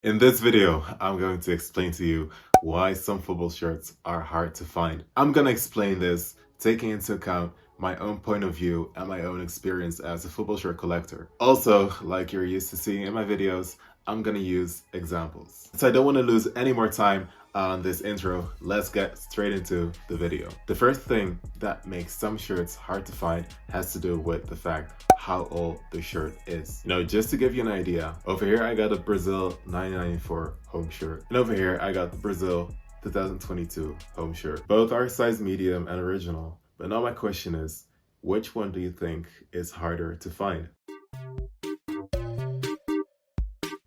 In this video, I'm going to explain to you why some football shirts are hard to find. I'm going to explain this taking into account my own point of view and my own experience as a football shirt collector. Also, like you're used to seeing in my videos, I'm going to use examples. So I don't want to lose any more time on this intro. Let's get straight into the video. The first thing that makes some shirts hard to find has to do with the fact how old the shirt is. Just to give you an idea, over here I got a Brazil 1994 home shirt, and over here I got the Brazil 2022 home shirt. Both are size medium and original, but now my question is, which one do you think is harder to find?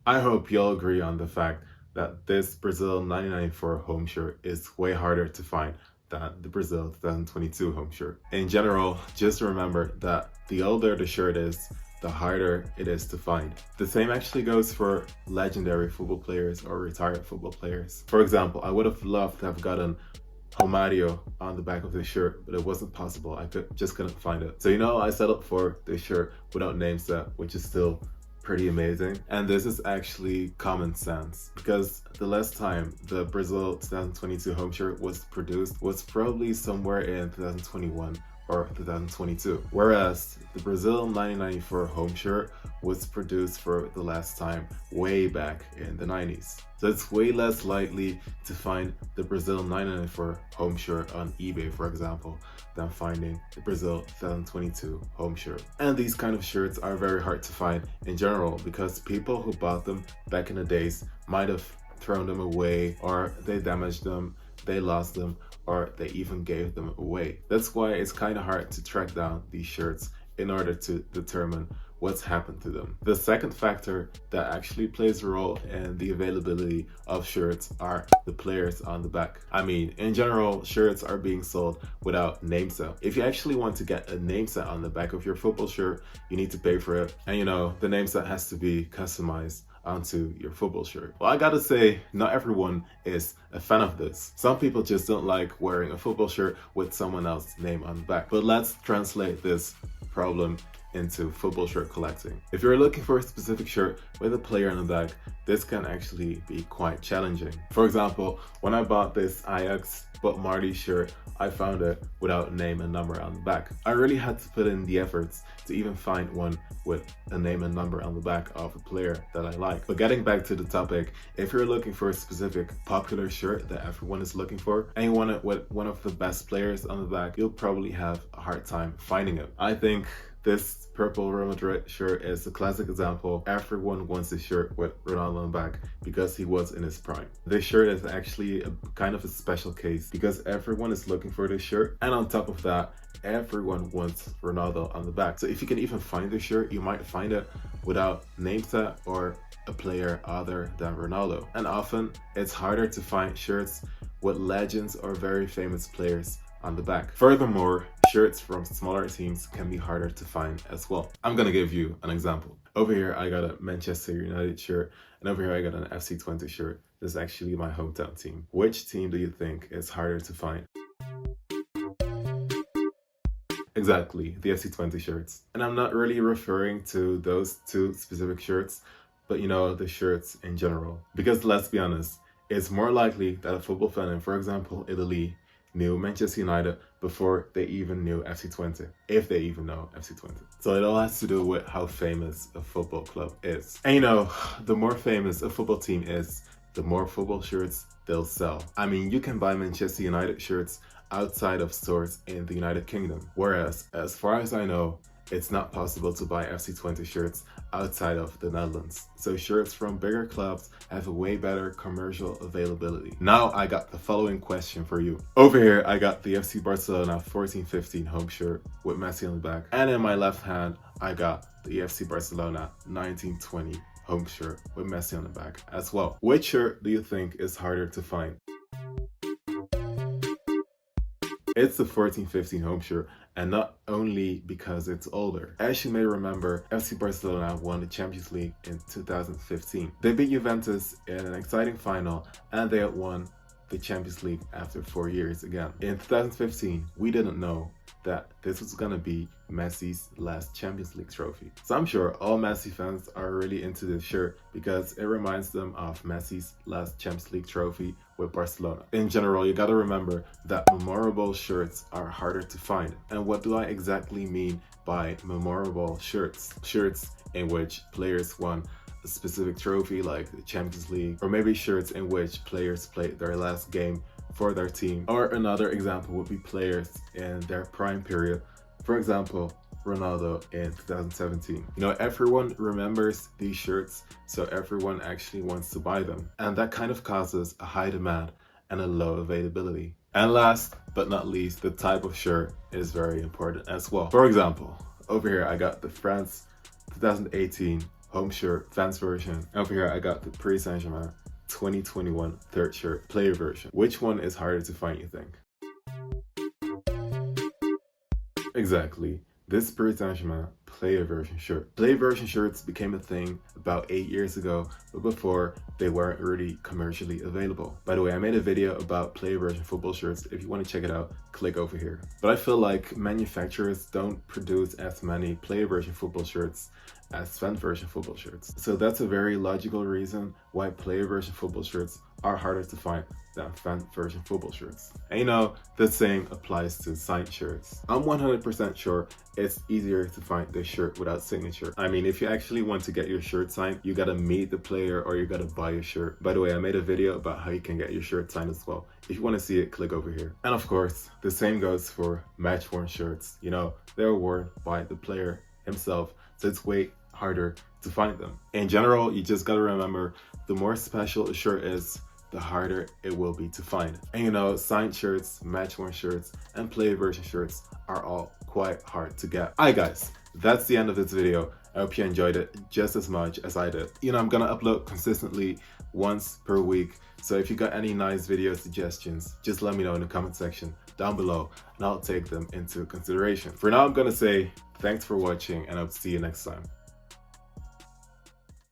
I hope you'll agree on the fact that this Brazil 1994 home shirt is way harder to find than the Brazil 2022 home shirt. In general, just remember that the older the shirt is, the harder it is to find. The same actually goes for legendary football players or retired football players. For example, I would have loved to have gotten Romario on the back of this shirt, but it wasn't possible. I just couldn't find it. So I settled for this shirt without name set, which is still pretty amazing. And this is actually common sense, because the last time the Brazil 2022 home shirt was produced was probably somewhere in 2021 or 2022, whereas the Brazil 1994 home shirt was produced for the last time way back in the 90s. So it's way less likely to find the Brazil 1994 home shirt on eBay, for example, than finding the Brazil 2022 home shirt. And these kind of shirts are very hard to find in general, because people who bought them back in the days might have thrown them away, or they damaged them, they lost them, or they even gave them away. That's why it's kind of hard to track down these shirts in order to determine what's happened to them. The second factor that actually plays a role in the availability of shirts are the players on the back. I mean, in general, shirts are being sold without name set. If you actually want to get a name set on the back of your football shirt, you need to pay for it. And the name set has to be customized onto your football shirt. Well, I gotta say, not everyone is a fan of this. Some people just don't like wearing a football shirt with someone else's name on the back. But let's translate this problem into football shirt collecting. If you're looking for a specific shirt with a player on the back, this can actually be quite challenging. For example, when I bought this Ajax but Marty shirt, I found it without name and number on the back. I really had to put in the efforts to even find one with a name and number on the back of a player that I like. But getting back to the topic, if you're looking for a specific popular shirt that everyone is looking for, and you want it with one of the best players on the back, you'll probably have a hard time finding it. I think this purple Real Madrid shirt is a classic example. Everyone wants a shirt with Ronaldo on the back because he was in his prime. This shirt is actually a kind of a special case because everyone is looking for this shirt, and on top of that, everyone wants Ronaldo on the back. So if you can even find this shirt, you might find it without name set or a player other than Ronaldo. And often it's harder to find shirts with legends or very famous players on the back. Furthermore, shirts from smaller teams can be harder to find as well. I'm gonna give you an example. Over here I got a Manchester United shirt, and over here I got an FC Twente shirt. This is actually my hometown team. Which team do you think is harder to find? Exactly, the FC Twente shirts. And I'm not really referring to those two specific shirts, but the shirts in general. Because let's be honest, it's more likely that a football fan in, for example, Italy, knew Manchester United before they even knew FC Twente, if they even know FC Twente. So it all has to do with how famous a football club is. And the more famous a football team is, the more football shirts they'll sell. I mean, you can buy Manchester United shirts outside of stores in the United Kingdom, whereas, as far as I know, it's not possible to buy FC Twente shirts outside of the Netherlands. So shirts from bigger clubs have a way better commercial availability. Now I got the following question for you. Over here I got the FC Barcelona 14-15 home shirt with Messi on the back, and in my left hand I got the FC Barcelona 1920 home shirt with Messi on the back as well. Which shirt do you think is harder to find? It's the 14-15 home shirt, and not only because it's older. As you may remember, FC Barcelona won the Champions League in 2015. They beat Juventus in an exciting final, and they had won the Champions League after 4 years again. In 2015, we didn't know that this was gonna be Messi's last Champions League trophy. So I'm sure all Messi fans are really into this shirt because it reminds them of Messi's last Champions League trophy with Barcelona. In general, you gotta remember that memorable shirts are harder to find. And what do I exactly mean by memorable shirts? Shirts in which players won a specific trophy like the Champions League, or maybe shirts in which players played their last game for their team. Or another example would be players in their prime period. For example, Ronaldo in 2017. You know, everyone remembers these shirts, so everyone actually wants to buy them. And that kind of causes a high demand and a low availability. And last but not least, the type of shirt is very important as well. For example, over here I got the France 2018 home shirt fans version. Over here I got the Paris Saint-Germain 2021 third shirt player version. Which one is harder to find, you think? Exactly, this Paris Saint-Germain player version shirt. Player version shirts became a thing about 8 years ago, but before they weren't really commercially available. By the way, I made a video about player version football shirts. If you want to check it out, click over here. But I feel like manufacturers don't produce as many player version football shirts as fan version football shirts. So that's a very logical reason why player version football shirts are harder to find than fan version football shirts. And you know, the same applies to signed shirts. I'm 100% sure it's easier to find this shirt without signature. I mean, if you actually want to get your shirt signed, you gotta meet the player or you gotta buy a shirt. By the way, I made a video about how you can get your shirt signed as well. If you want to see it, click over here. And of course, the same goes for match worn shirts. You know, they're worn by the player himself, so it's way harder to find them. In general, you just gotta remember, the more special a shirt is, the harder it will be to find. And you know, signed shirts, match worn shirts, and player version shirts are all quite hard to get. Alright guys, that's the end of this video. I hope you enjoyed it just as much as I did. You know, I'm gonna upload consistently once per week, so if you got any nice video suggestions, just let me know in the comment section down below and I'll take them into consideration. For now, I'm gonna say thanks for watching and I'll see you next time.